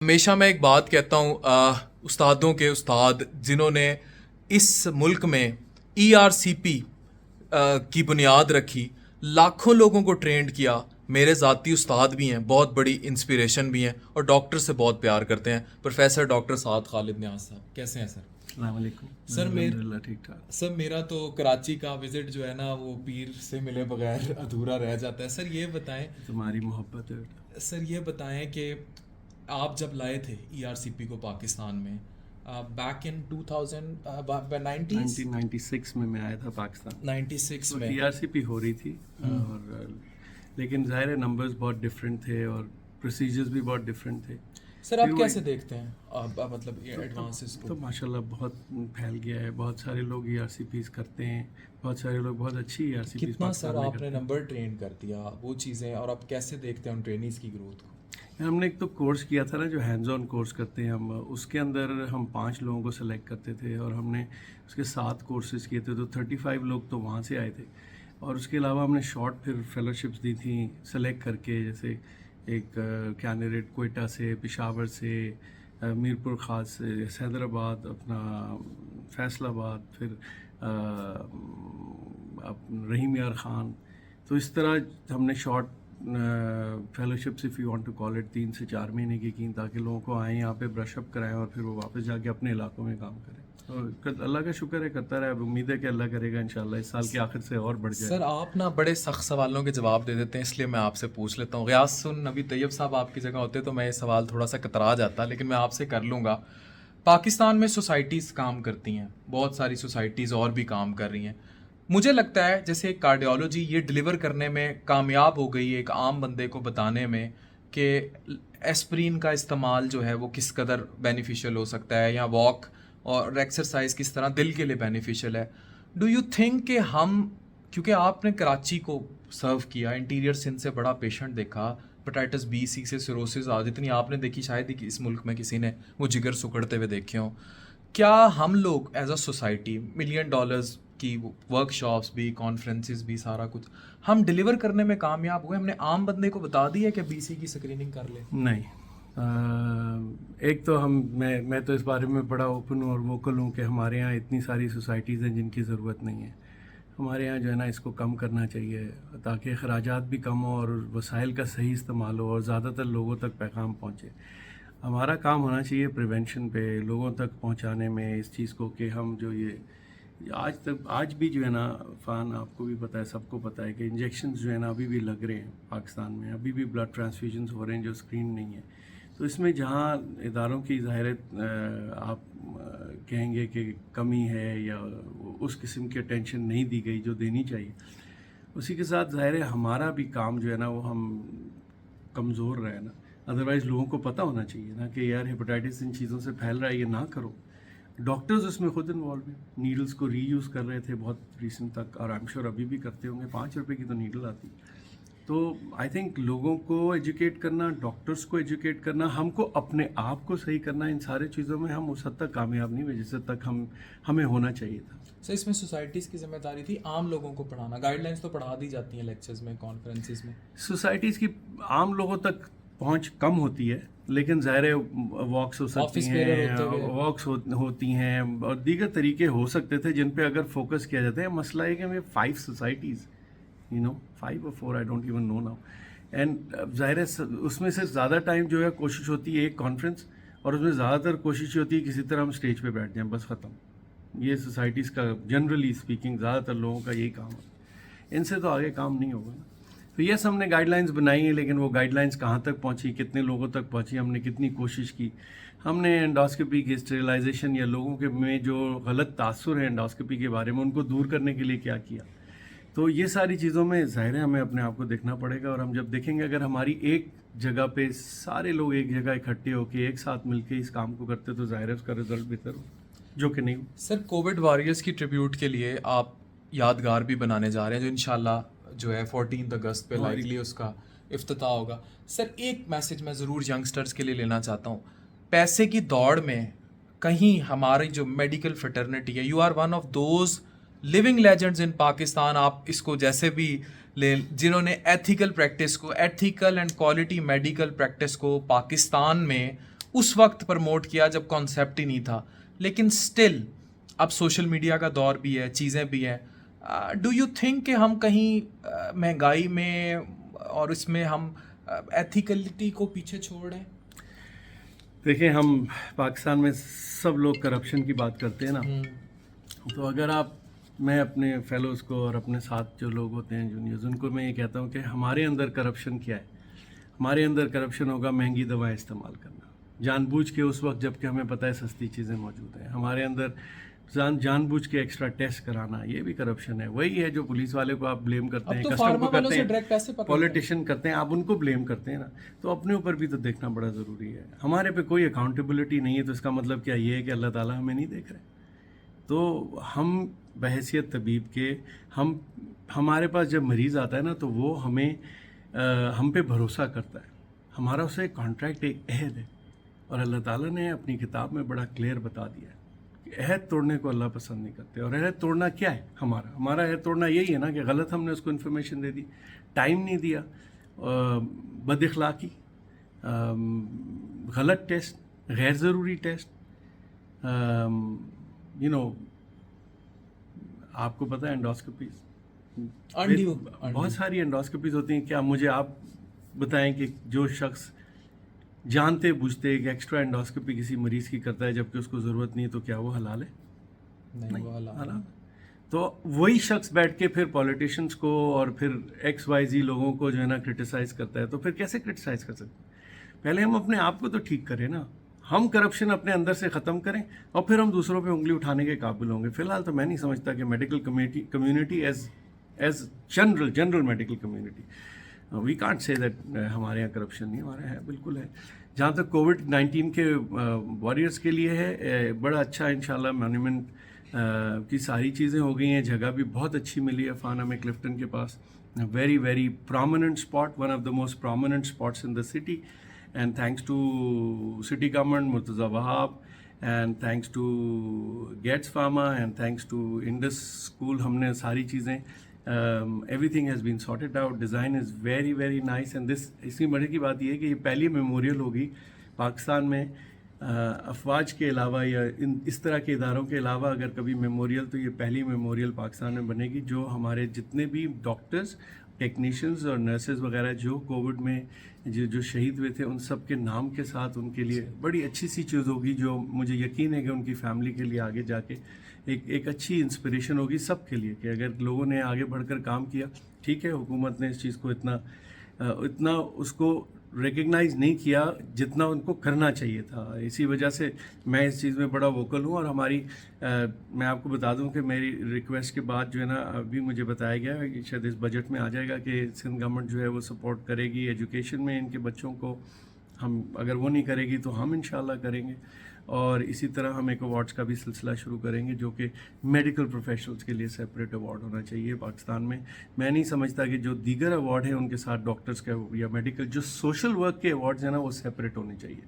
ہمیشہ میں ایک بات کہتا ہوں، استادوں کے استاد جنہوں نے اس ملک میں ERCP کی بنیاد رکھی، لاکھوں لوگوں کو ٹرینڈ کیا، میرے ذاتی استاد بھی ہیں، بہت بڑی انسپیریشن بھی ہیں، اور ڈاکٹر سے بہت پیار کرتے ہیں، پروفیسر ڈاکٹر سعد خالد نیاز صاحب، کیسے ہیں سر؟ السلام علیکم سر الحمدللہ ٹھیک ٹھاک. سر میرا تو کراچی کا وزٹ جو ہے نا وہ پیر سے ملے بغیر ادھورا رہ جاتا ہے. سر یہ بتائیں، تمہاری محبت ہے. سر یہ بتائیں کہ آپ جب لائے تھے ERCP کو پاکستان میں بیک ان 1996 میں آیا تھا پاکستان. 96 میں ERCP ہو رہی تھی اور لیکن ظاہر نمبرز بہت ڈفرینٹ تھے اور پروسیجرز بھی بہت ڈفرینٹ تھے. سر آپ کیسے دیکھتے ہیں مطلب ایڈوانسز کو؟ تو ماشاءاللہ بہت پھیل گیا ہے، بہت سارے لوگ ERCPs کرتے ہیں، بہت سارے لوگ بہت اچھی ERCPs. کتنا سر آپ نے نمبر ٹرین کر دیا وہ چیزیں، اور آپ کیسے دیکھتے ہیں ان ٹرینیز کی گروتھ کو؟ ہم نے ایک تو کورس کیا تھا نا جو ہینڈز آن کورس کرتے ہیں ہم، اس کے اندر ہم 5 لوگوں کو سلیکٹ کرتے تھے اور ہم نے اس کے 7 کورسز کیے تھے، تو 35 لوگ تو وہاں سے آئے تھے. اور اس کے علاوہ ہم نے شارٹ پھر فیلوشپس دی تھیں سلیکٹ کر کے، جیسے ایک کینڈیڈیٹ کوئٹہ سے، پشاور سے، میرپور خاص سے، حیدرآباد، اپنا فیصل آباد، پھر رحیم یار خان. تو اس طرح ہم نے short fellowships if you want to call it 3 سے 4 مہینے کی تاکہ لوگوں کو آئیں یہاں پہ برش اپ کرائیں اور پھر وہ واپس جا کے اپنے علاقوں میں کام کریں. اللہ کا شکر ہے کرتا رہا. اب امید ہے کہ اللہ کرے گا انشاءاللہ اس سال کے آخر سے اور بڑھ جائے. سر آپ نا بڑے سخت سوالوں کے جواب دے دیتے ہیں، اس لیے میں آپ سے پوچھ لیتا ہوں. غیاث نبی طیب صاحب آپ کی جگہ ہوتے تو میں یہ سوال تھوڑا سا کترا جاتا، لیکن میں آپ سے کر لوں گا. پاکستان میں سوسائٹیز کام کرتی ہیں، بہت ساری سوسائٹیز اور بھی کام کر رہی ہیں. مجھے لگتا ہے جیسے ایک کارڈیولوجی یہ ڈیلیور کرنے میں کامیاب ہو گئی ہے ایک عام بندے کو بتانے میں کہ ایسپرین کا استعمال جو ہے وہ کس قدر بینیفیشیل ہو سکتا ہے، یا واک اور ایکسرسائز کس طرح دل کے لیے بینیفیشیل ہے. ڈو یو تھنک کہ ہم، کیونکہ آپ نے کراچی کو سرو کیا، انٹیریئر سندھ سے بڑا پیشنٹ دیکھا، ہیپاٹائٹس B C سے سیروسز جتنی آپ نے دیکھی شاید ہی اس ملک میں کسی نے وہ جگر سکڑتے ہوئے دیکھے ہوں. کیا ہم لوگ ایز اے سوسائٹی $1 ملین کی ورک شاپس بھی، کانفرنسز بھی، سارا کچھ ہم ڈیلیور کرنے میں کامیاب ہوئے؟ ہم نے عام بندے کو بتا دیا کہ BC کی اسکریننگ کر لے؟ نہیں. ایک تو میں تو اس بارے میں بڑا اوپن اور ووکل ہوں کہ ہمارے یہاں اتنی ساری سوسائٹیز ہیں جن کی ضرورت نہیں ہے. ہمارے یہاں جو ہے نا اس کو کم کرنا چاہیے تاکہ اخراجات بھی کم ہو اور وسائل کا صحیح استعمال ہو اور زیادہ تر لوگوں تک پیغام پہنچے. ہمارا کام ہونا چاہیے پریونشن پہ، لوگوں تک پہنچانے میں اس چیز کو کہ ہم جو یہ آج بھی جو ہے نا فان آپ کو بھی پتہ ہے، سب کو پتہ ہے کہ انجیکشنز جو ہے نا ابھی بھی لگ رہے ہیں پاکستان میں، ابھی بھی بلڈ ٹرانسفیوژنز ہو رہے ہیں جو اسکرین نہیں ہے. تو اس میں جہاں اداروں کی ظاہر آپ کہیں گے کہ کمی ہے یا اس قسم کی اٹینشن نہیں دی گئی جو دینی چاہیے، اسی کے ساتھ ظاہر ہے ہمارا بھی کام جو ہے نا وہ ہم کمزور رہے نا. ادروائز لوگوں کو پتہ ہونا چاہیے نا کہ یار ہیپاٹائٹس ان چیزوں سے پھیل رہا ہے، یہ نہ کرو. ڈاکٹرز اس میں خود انوالو ہیں، نیڈلز کو ری یوز کر رہے تھے بہت ریسنٹ تک، اور آئی ایم شیور ابھی بھی کرتے ہوں گے. 5 روپے کی تو نیڈل آتی. تو آئی تھنک لوگوں کو ایجوکیٹ کرنا، ڈاکٹرز کو ایجوکیٹ کرنا، ہم کو اپنے آپ کو صحیح کرنا، ان سارے چیزوں میں ہم اس حد تک کامیاب نہیں ہوئے جس حد تک ہمیں ہونا چاہیے تھا. سر اس میں سوسائٹیز کی ذمہ داری تھی عام لوگوں کو پڑھانا. گائیڈ لائنس تو پڑھا دی جاتی ہیں لیکچرز میں، کانفرنسز میں. سوسائٹیز کی عام لوگوں تک پہنچ کم ہوتی ہے، لیکن ظاہر واکس ہو سکتی ہیں، واکس ہوتی ہیں اور دیگر طریقے ہو سکتے تھے جن پہ اگر فوکس کیا جاتا ہے. مسئلہ ہے کہ ہمیں 5 societies 5 or 4 I don't even know now. And ظاہر ہے اس میں سے زیادہ ٹائم جو ہے کوشش ہوتی ہے ایک کانفرنس، اور اس میں زیادہ تر کوشش ہوتی ہے کسی طرح ہم اسٹیج پہ بیٹھ جائیں بس ختم. یہ سوسائٹیز کا جنرلی اسپیکنگ زیادہ تر لوگوں کا یہی کام ہے. ان سے تو آگے کام نہیں ہوگا نا. تو یس ہم نے گائیڈ لائنس بنائی ہیں، لیکن وہ گائیڈ لائنس کہاں تک پہنچی، کتنے لوگوں تک پہنچی، ہم نے کتنی کوشش کی. ہم نے انڈوسکوپی کی اسٹیریلائزیشن یا لوگوں کے میں جو غلط تاثر ہے انڈوسکوپی کے بارے میں ان کو دور کرنے کے لیے کیا کیا. تو یہ ساری چیزوں میں ظاہر ہے ہمیں اپنے آپ کو دیکھنا پڑے گا. اور ہم جب دیکھیں گے اگر ہماری ایک جگہ پہ سارے لوگ ایک جگہ اکٹھے ہو کے ایک ساتھ مل کے اس کام کو کرتے تو ظاہر ہے اس کا رزلٹ بہتر ہو، جو کہ نہیں. سر کووڈ واریئرس کی ٹریبیوٹ کے لیے آپ یادگار بھی بنانے جا رہے ہیں جو انشاءاللہ جو ہے 14 اگست پہ لائکلی اس کا افتتاح ہوگا. سر ایک میسج میں ضرور ینگسٹرز کے لیے لینا چاہتا ہوں. پیسے کی دوڑ میں کہیں ہماری جو میڈیکل فٹرنیٹی ہے، you are one of those living legends in Pakistan. آپ اس کو جیسے بھی لیں، جنہوں نے ایتھیکل پریکٹس کو، ethical and quality medical practice کو پاکستان میں اس وقت پروموٹ کیا جب کانسیپٹ ہی نہیں تھا, لیکن اسٹل اب سوشل میڈیا کا دور بھی ہے, چیزیں بھی ہیں. ڈو یو تھنک کہ ہم کہیں مہنگائی میں اور اس میں ہم ایتھیکلٹی کو پیچھے چھوڑ رہے ہیں؟ دیکھیں, ہم پاکستان میں سب لوگ کرپشن کی بات کرتے ہیں نا, تو اگر میں اپنے فیلوز کو اور اپنے ساتھ جو لوگ ہوتے ہیں جونیئرز, ان کو میں یہ کہتا ہوں کہ ہمارے اندر کرپشن کیا ہے. ہمارے اندر کرپشن ہوگا مہنگی دوائیں استعمال کرنا, جان بوجھ کے اس وقت جب کہ ہمیں پتہ ہے سستی چیزیں موجود ہیں. ہمارے اندر جان بوجھ کے ایکسٹرا ٹیسٹ کرانا, یہ بھی کرپشن ہے. وہی ہے جو پولیس والے کو آپ بلیم کرتے ہیں, کسٹم کو کرتے ہیں, پولیٹیشین کرتے ہیں, آپ ان کو بلیم کرتے ہیں نا, تو اپنے اوپر بھی تو دیکھنا بڑا ضروری ہے. ہمارے پہ کوئی اکاؤنٹیبلٹی نہیں ہے, تو اس کا مطلب کیا یہ ہے کہ اللہ تعالیٰ ہمیں نہیں دیکھ رہے؟ تو ہم بحیثیت طبیب کے, ہمارے پاس جب مریض آتا ہے نا, تو وہ ہم پہ بھروسہ کرتا ہے. ہمارا اسے کانٹریکٹ ایک عہد ہے, اور اللہ تعالیٰ نے اپنی کتاب میں بڑا کلیئر بتا دیا ہے کہ عہد توڑنے کو اللہ پسند نہیں کرتے. اور عہد توڑنا کیا ہے؟ ہمارا عہد توڑنا یہی ہے نا کہ غلط ہم نے اس کو انفارمیشن دے دی, ٹائم نہیں دیا, بد اخلاقی, غلط ٹیسٹ, غیر ضروری ٹیسٹ. آپ کو پتہ ہے انڈوسکوپیز, بہت ساری انڈوسکوپیز ہوتی ہیں. کیا مجھے آپ بتائیں کہ جو شخص جانتے بوجھتے کہ ایکسٹرا انڈوسکوپی کسی مریض کی کرتا ہے جبکہ اس کو ضرورت نہیں ہے, تو کیا وہ حلال ہے؟ نہیں حلال. تو وہی شخص بیٹھ کے پھر پولیٹیشنز کو اور پھر XYZ لوگوں کو جو ہے نا کرٹیسائز کرتا ہے. تو پھر کیسے کرٹیسائز کر سکتے ہیں؟ پہلے ہم اپنے آپ کو تو ٹھیک کریں نا, ہم کرپشن اپنے اندر سے ختم کریں, اور پھر ہم دوسروں پہ انگلی اٹھانے کے قابل ہوں گے. فی الحال تو میں نہیں سمجھتا کہ medical community as general medical community, we can't say that ہمارے یہاں کرپشن نہیں, ہمارے یہاں بالکل ہے. جہاں تک کووڈ-19 کے واریئرس کے لیے ہے, بڑا اچھا انشاءاللہ مانیمنٹ کی ساری چیزیں ہو گئی ہیں. جگہ بھی بہت اچھی ملی ہے فانا میں کلفٹن کے پاس, very very prominent spot, one of the most prominent spots in the city. And thanks to city government, Murtaza Wahab, and thanks to Getz Pharma, and thanks to Indus school. ہم نے ساری چیزیں everything has been sorted out. design is very very nice. and this اس کی بڑے کی بات یہ ہے کہ یہ پہلی میموریل ہوگی پاکستان میں افواج کے علاوہ یا اس طرح کے اداروں کے علاوہ. اگر کبھی میموریل, تو یہ پہلی میموریل پاکستان میں بنے گی, جو ہمارے جتنے بھی ڈاکٹرز, ٹیکنیشینز اور نرسز وغیرہ جو کووڈ میں جو شہید ہوئے تھے, ان سب کے نام کے ساتھ ان کے لیے بڑی اچھی سی چیز ہوگی, جو مجھے یقین ہے کہ ان کی فیملی کے لیے آگے جا کے ایک اچھی انسپریشن ہوگی سب کے لیے, کہ اگر لوگوں نے آگے بڑھ کر کام کیا. ٹھیک ہے, حکومت نے اس چیز کو اتنا اس کو ریکگنائز نہیں کیا جتنا ان کو کرنا چاہیے تھا. اسی وجہ سے میں اس چیز میں بڑا ووکل ہوں. اور میں آپ کو بتا دوں کہ میری ریکویسٹ کے بعد جو ہے نا, ابھی مجھے بتایا گیا ہے کہ شاید اس بجٹ میں آ جائے گا کہ سندھ گورنمنٹ جو ہے وہ سپورٹ کرے گی ایجوکیشن میں ان کے بچوں کو. ہم اگر وہ نہیں کرے گی تو ہم انشاءاللہ کریں گے. اور اسی طرح ہم ایک ایوارڈس کا بھی سلسلہ شروع کریں گے, جو کہ میڈیکل پروفیشنلز کے لیے سیپریٹ ایوارڈ ہونا چاہیے پاکستان میں. میں نہیں سمجھتا کہ جو دیگر ایوارڈ ہیں ان کے ساتھ ڈاکٹرز کا یا میڈیکل جو سوشل ورک کے ایوارڈز ہیں نا, وہ سیپریٹ ہونے چاہیے.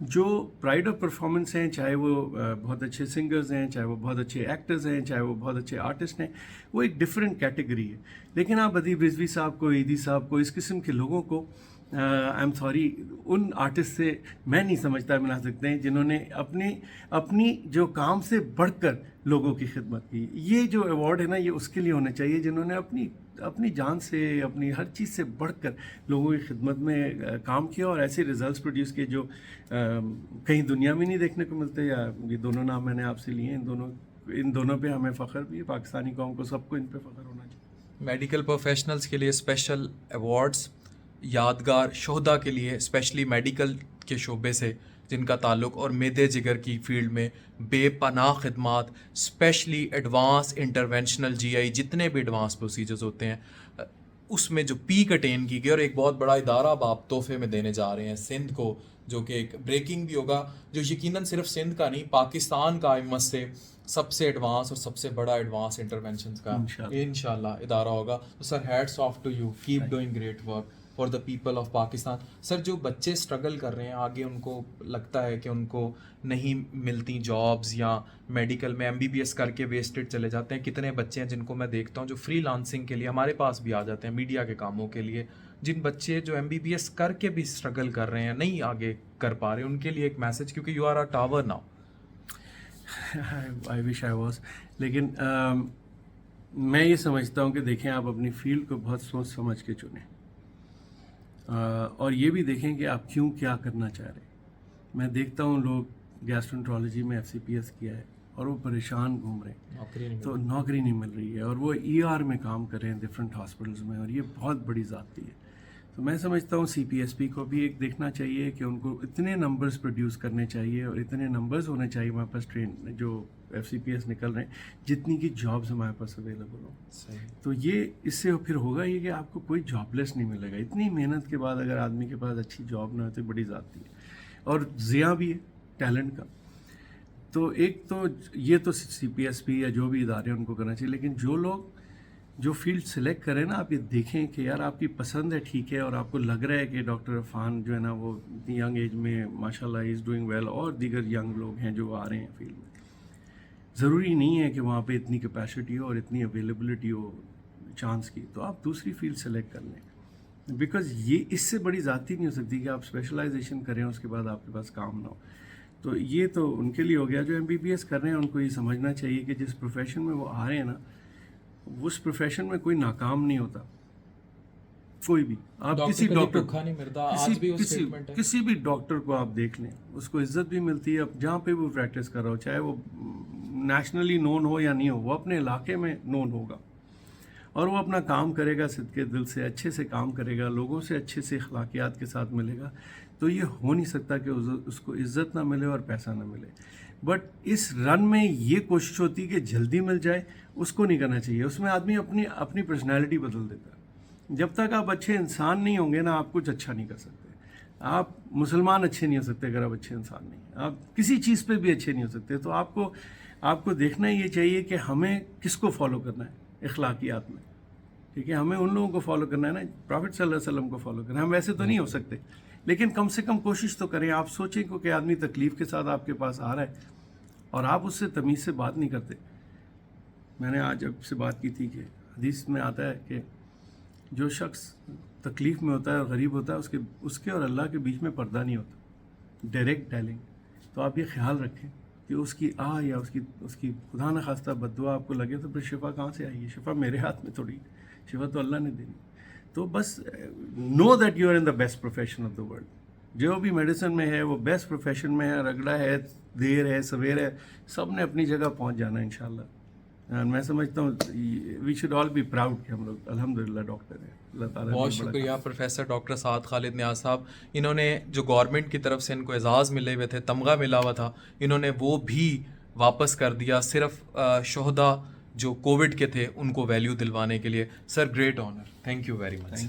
جو پرائڈ آف پرفارمنس ہیں, چاہے وہ بہت اچھے سنگرز ہیں, چاہے وہ بہت اچھے ایکٹرز ہیں, چاہے وہ بہت اچھے آرٹسٹ ہیں, وہ ایک ڈفرینٹ کیٹیگری ہے. لیکن آپ ادیب رضوی صاحب کو, ایدی صاحب کو, اس قسم کے لوگوں کو I am sorry, in artist سے میں نہیں سمجھتا ملا سکتے ہیں جنہوں نے اپنی جو کام سے بڑھ کر لوگوں کی خدمت کی. یہ جو ایوارڈ ہے نا, یہ اس کے لیے ہونا چاہیے جنہوں نے اپنی جان سے, اپنی ہر چیز سے بڑھ کر لوگوں کی خدمت میں کام کیا, اور ایسے ریزلٹس پروڈیوس کیے جو کہیں دنیا میں نہیں دیکھنے کو ملتے. یا یہ دونوں نام میں نے آپ سے لیے ہیں, ان دونوں پہ ہمیں فخر بھی ہے, پاکستانی قوم کو سب کو ان پہ فخر ہونا چاہیے. میڈیکل پروفیشنلز کے لیے اسپیشل ایوارڈز, یادگار شہداء کے لیے اسپیشلی میڈیکل کے شعبے سے جن کا تعلق اور میدے جگر کی فیلڈ میں بے پناہ خدمات, اسپیشلی ایڈوانس انٹرونشنل GI, جتنے بھی ایڈوانس پروسیجرز ہوتے ہیں, اس میں جو پیک اٹین کی گئی. اور ایک بہت بڑا ادارہ اب آپ تحفے میں دینے جا رہے ہیں سندھ کو, جو کہ ایک بریکنگ بھی ہوگا, جو یقیناً صرف سندھ کا نہیں پاکستان کا امت سے سب سے ایڈوانس اور سب سے بڑا ایڈوانس انٹرونشنز کا انشاءاللہ ادارہ ہوگا. تو sir, hats off to you, keep doing great work for the people of Pakistan. Sir, جو بچے اسٹرگل کر رہے ہیں آگے, ان کو لگتا ہے کہ ان کو نہیں ملتی جابز, یا میڈیکل میں MBBS کر کے ویسٹڈ چلے جاتے ہیں. کتنے بچے ہیں جن کو میں دیکھتا ہوں جو فری لانسنگ کے لیے ہمارے پاس بھی آ جاتے ہیں, میڈیا کے کاموں کے لیے, جن بچے جو MBBS کر کے بھی اسٹرگل کر رہے ہیں, نہیں آگے کر پا رہے, ان کے لیے ایک میسج, کیونکہ you are a tower now. I wish I was. لیکن میں یہ سمجھتا ہوں کہ دیکھیں آپ اپنی فیلڈ کو بہت سوچ سمجھ کے چنیں, اور یہ بھی دیکھیں کہ آپ کیوں کیا کرنا چاہ رہے ہیں. میں دیکھتا ہوں لوگ گیسٹرونٹرالوجی میں FCPS کیا ہے اور وہ پریشان گھوم رہے ہیں, تو نوکری نہیں مل رہی ہے, اور وہ ER میں کام کر رہے ہیں ڈفرینٹ ہاسپٹلس میں, اور یہ بہت بڑی ذاتی ہے. تو میں سمجھتا ہوں CPSP کو بھی ایک دیکھنا چاہیے کہ ان کو اتنے نمبرز پروڈیوس کرنے چاہیے اور اتنے نمبرز ہونے چاہیے ہمارے پاس ٹرین جو FCPS نکل رہے ہیں, جتنی کی جابز ہمارے پاس اویلیبل ہوں. تو یہ اس سے پھر ہوگا یہ کہ آپ کو کوئی جاب لیس نہیں ملے گا. اتنی محنت کے بعد اگر آدمی کے پاس اچھی جاب نہ ہو تو بڑی ذاتی ہے, اور ضیاع بھی ہے ٹیلنٹ کا. تو ایک تو یہ تو CPSP یا جو بھی ادارے ہیں ان کو کرنا چاہیے. لیکن جو لوگ جو فیلڈ سلیکٹ کریں نا, آپ یہ دیکھیں کہ یار آپ کی پسند ہے, ٹھیک ہے, اور آپ کو لگ رہا ہے کہ ڈاکٹر عرفان جو ہے نا وہ اتنی ینگ ایج میں ماشاء اللہ از ڈوئنگ ویل, اور دیگر ینگ لوگ ہیں جو آ رہے ہیں فیلڈ میں. ضروری نہیں ہے کہ وہاں پہ اتنی کیپیسٹی ہو اور اتنی اویلیبلٹی ہو چانس کی, تو آپ دوسری فیلڈ سلیکٹ کر لیں, بیکاز یہ اس سے بڑی ذاتی نہیں ہو سکتی کہ آپ اسپیشلائزیشن کریں اس کے بعد آپ کے پاس کام نہ ہو. تو یہ تو ان کے لیے ہو گیا. جو MBBS کر رہے ہیں ان کو یہ سمجھنا چاہیے کہ جس پروفیشن میں وہ آ رہے ہیں نا, اس پروفیشن میں کوئی ناکام نہیں ہوتا, کوئی بھی. آپ کسی ڈاکٹر کسی بھی ڈاکٹر کو آپ دیکھ لیں, اس کو عزت بھی ملتی ہے جہاں پہ وہ پریکٹس کر رہا ہو, چاہے وہ نیشنلی نون ہو یا نہیں ہو, وہ اپنے علاقے میں نون ہوگا, اور وہ اپنا کام کرے گا صدقے دل سے, اچھے سے کام کرے گا, لوگوں سے اچھے سے اخلاقیات کے ساتھ ملے گا. تو یہ ہو نہیں سکتا کہ اس کو عزت نہ ملے اور پیسہ نہ ملے. بٹ اس رن میں یہ کوشش ہوتی ہے کہ جلدی مل جائے, اس کو نہیں کرنا چاہیے. اس میں آدمی اپنی پرسنالٹی بدل دیتا ہے. جب تک آپ اچھے انسان نہیں ہوں گے نا, آپ کچھ اچھا نہیں کر سکتے. آپ مسلمان اچھے نہیں ہو سکتے اگر آپ اچھے انسان نہیں, آپ کسی چیز پہ بھی اچھے نہیں ہو سکتے. تو آپ کو دیکھنا یہ چاہیے کہ ہمیں کس کو فالو کرنا ہے اخلاقیات میں, ٹھیک ہے. ہمیں ان لوگوں کو فالو کرنا ہے نا, پرافٹ صلی اللہ علیہ وسلم کو فالو کرنا ہے. ہم ویسے تو نہیں ہو سکتے, لیکن کم سے کم کوشش تو کریں. آپ سوچیں کہ آدمی تکلیف کے ساتھ آپ کے پاس آ رہا ہے اور آپ اس سے تمیز سے بات نہیں کرتے. میں نے آج آپ سے بات کی تھی کہ حدیث میں آتا ہے کہ جو شخص تکلیف میں ہوتا ہے اور غریب ہوتا ہے, اس کے اور اللہ کے بیچ میں پردہ نہیں ہوتا, ڈائریکٹ ڈائلنگ. تو آپ یہ خیال رکھیں کہ اس کی یا اس کی خدا نخواستہ بد دعا آپ کو لگے تو پھر شفا کہاں سے آئے گی؟ شفا میرے ہاتھ میں تھوڑی, شفا تو اللہ نے دینی. تو بس know that you are in the best profession of the world. جو بھی میڈیسن میں ہے وہ بیسٹ پروفیشن میں ہے. رگڑا ہے, دیر ہے, سویر ہے, سب نے اپنی جگہ پہنچ جانا ہے انشاءاللہ. میں سمجھتا ہوں we should all be proud کہ ہم لوگ الحمدللہ ڈاکٹر ہیں. اللہ تعالیٰ بہت شکریہ پروفیسر ڈاکٹر سعد خالد نیاز صاحب. انہوں نے جو گورنمنٹ کی طرف سے ان کو اعزاز ملے ہوئے تھے, تمغہ ملا ہوا تھا, انہوں نے وہ بھی واپس کر دیا صرف شہداء جو کووڈ کے تھے ان کو ویلیو دلوانے کے لیے. Sir great honour, thank you very much.